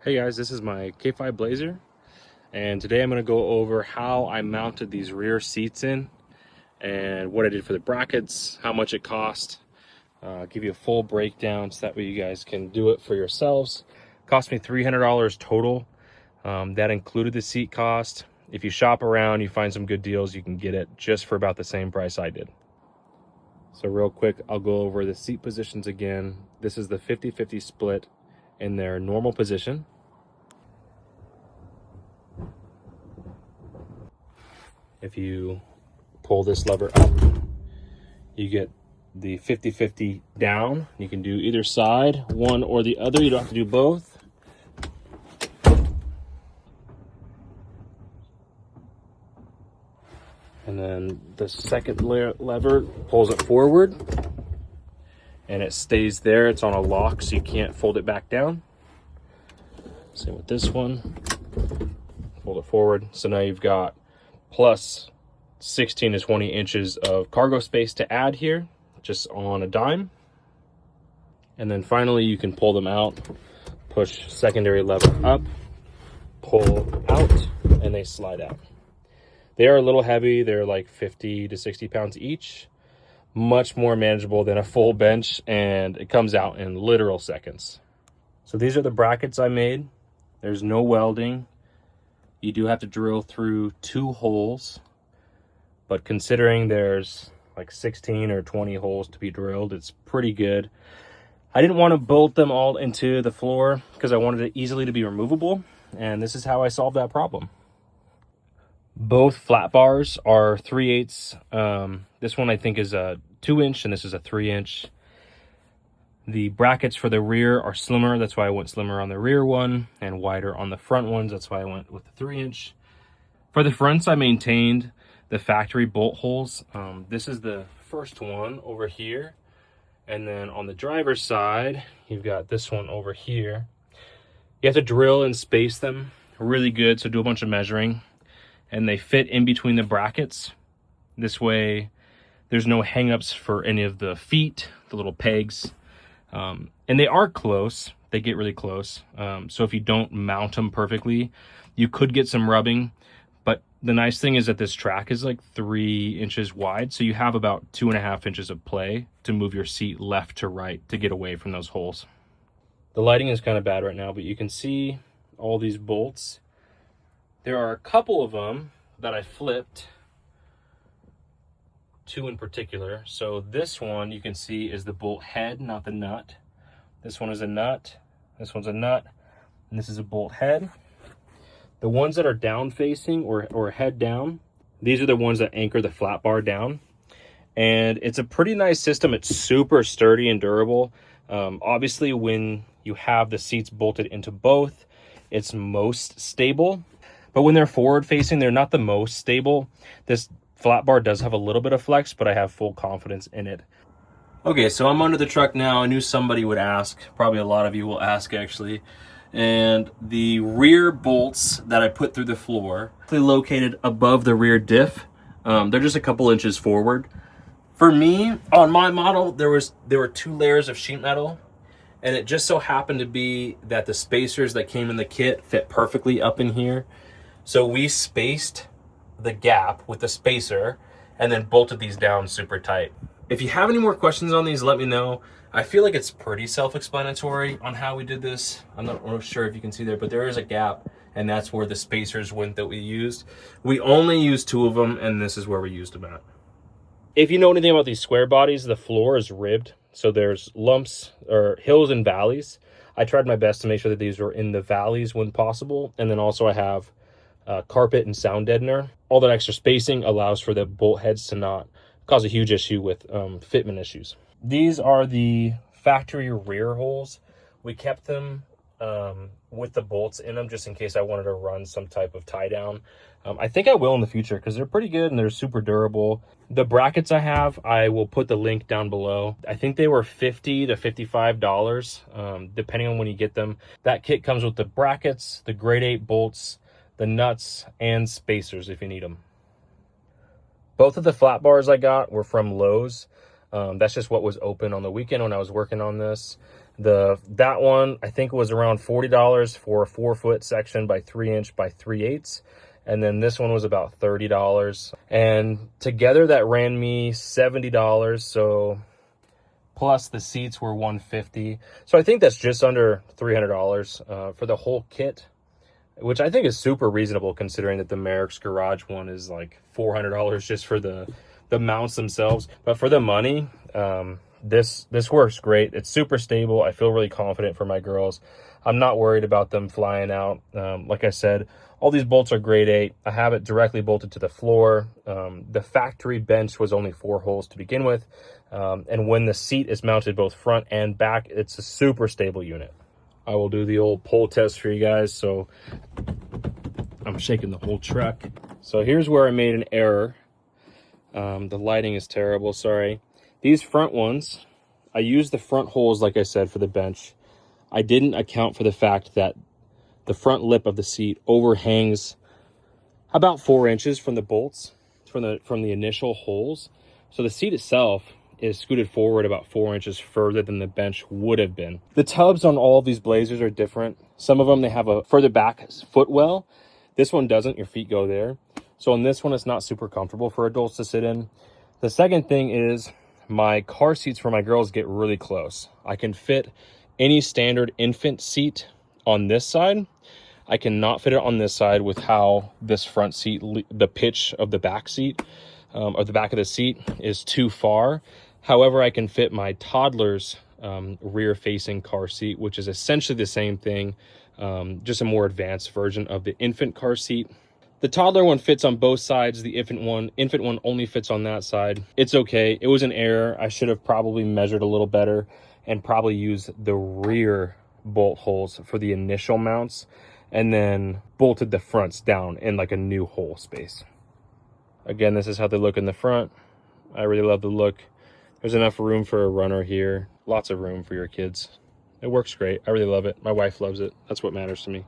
Hey guys, this is my K5 Blazer, and today I'm going to go over how I mounted these rear seats in and what I did for the brackets, how much it cost. Give you a full breakdown so that way you guys can do it for yourselves. Cost me $300 total. That included the seat cost. If you shop around, you find some good deals, you can get it just for about the same price I did. So real quick, I'll go over the seat positions again. This is the 50-50 split in their normal position. If you pull this lever up, you get the 50-50 down. You can do either side, one or the other. You don't have to do both. And then the second lever pulls it forward and it stays there. It's on a lock, so you can't fold it back down. Same with this one. Fold it forward. So now you've got plus 16 to 20 inches of cargo space to add here, just on a dime. And then finally you can pull them out, push secondary lever up, pull out, and they slide out. They are a little heavy. They're like 50 to 60 pounds each, much more manageable than a full bench, and it comes out in literal seconds. So these are the brackets I made. There's no welding. You do have to drill through 2 holes, but considering there's like 16 or 20 holes to be drilled, it's pretty good. I didn't want to bolt them all into the floor because I wanted it easily to be removable, and this is how I solved that problem. Both flat bars are 3/8. This one I think is a 2-inch and this is a 3-inch. The brackets for the rear are slimmer. That's why I went slimmer on the rear one and wider on the front ones. That's why I went with the 3-inch. For the fronts, I maintained the factory bolt holes. This is the first one over here. And then on the driver's side, you've got this one over here. You have to drill and space them really good. So do a bunch of measuring. And they fit in between the brackets. This way, there's no hangups for any of the feet, the little pegs. And they are close. They get really close. So if you don't mount them perfectly, you could get some rubbing. But the nice thing is that this track is like 3 inches wide. So you have about 2.5 inches of play to move your seat left to right to get away from those holes. The lighting is kind of bad right now, but you can see all these bolts. There are a couple of them that I flipped, 2 in particular. So this one you can see is the bolt head, not the nut. This one is a nut, this one's a nut, and this is a bolt head. The ones that are down facing or head down, these are the ones that anchor the flat bar down. And it's a pretty nice system. It's super sturdy and durable. Obviously when you have the seats bolted into both, it's most stable. But when they're forward facing, they're not the most stable. This flat bar does have a little bit of flex, but I have full confidence in it. Okay, so I'm under the truck now. I knew somebody would ask. Probably a lot of you will ask, actually. And the rear bolts that I put through the floor, they're located above the rear diff. They're just a couple inches forward. For me, on my model, there were 2 layers of sheet metal. And it just so happened to be that the spacers that came in the kit fit perfectly up in here. So we spaced the gap with the spacer and then bolted these down super tight. If you have any more questions on these, let me know. I feel like it's pretty self-explanatory on how we did this. I'm not real sure if you can see there, but there is a gap, and that's where the spacers went that we used. We only used 2 of them, and this is where we used them at. If you know anything about these square bodies, the floor is ribbed, so there's lumps or hills and valleys. I tried my best to make sure that these were in the valleys when possible, and then also I have carpet and sound deadener. All that extra spacing allows for the bolt heads to not cause a huge issue with fitment issues. These are the factory rear holes. We kept them with the bolts in them just in case I wanted to run some type of tie down. I think I will in the future because they're pretty good and they're super durable. The brackets I have, I will put the link down below. I think they were $50 to $55 depending on when you get them. That kit comes with the brackets, the grade 8 bolts, the nuts, and spacers if you need them. Both of the flat bars I got were from Lowe's. That's just what was open on the weekend when I was working on this. That one, I think, was around $40 for a 4-foot section by 3-inch by 3/8. And then this one was about $30. And together that ran me $70. So plus the seats were $150. So I think that's just under $300 for the whole kit, which I think is super reasonable considering that the Merrick's Garage one is like $400 just for the mounts themselves. But for the money, this works great. It's super stable. I feel really confident for my girls. I'm not worried about them flying out. Like I said, all these bolts are grade 8. I have it directly bolted to the floor. The factory bench was only 4 holes to begin with. And when the seat is mounted both front and back, it's a super stable unit. I will do the old pull test for you guys. So I'm shaking the whole truck. So here's where I made an error. The lighting is terrible, sorry. These front ones, I used the front holes, like I said, for the bench. I didn't account for the fact that the front lip of the seat overhangs about 4 inches from the bolts, from the initial holes. So the seat itself is scooted forward about 4 inches further than the bench would have been. The tubs on all of these Blazers are different. Some of them, they have a further back footwell. This one doesn't, your feet go there. So on this one, it's not super comfortable for adults to sit in. The second thing is my car seats for my girls get really close. I can fit any standard infant seat on this side. I cannot fit it on this side with how this front seat, the pitch of the back seat, or the back of the seat is too far. However, I can fit my toddler's rear-facing car seat, which is essentially the same thing, just a more advanced version of the infant car seat. The toddler one fits on both sides. The infant one only fits on that side. It's okay. It was an error. I should have probably measured a little better and probably used the rear bolt holes for the initial mounts and then bolted the fronts down in like a new hole space. Again, this is how they look in the front. I really love the look. There's enough room for a runner here. Lots of room for your kids. It works great. I really love it. My wife loves it. That's what matters to me.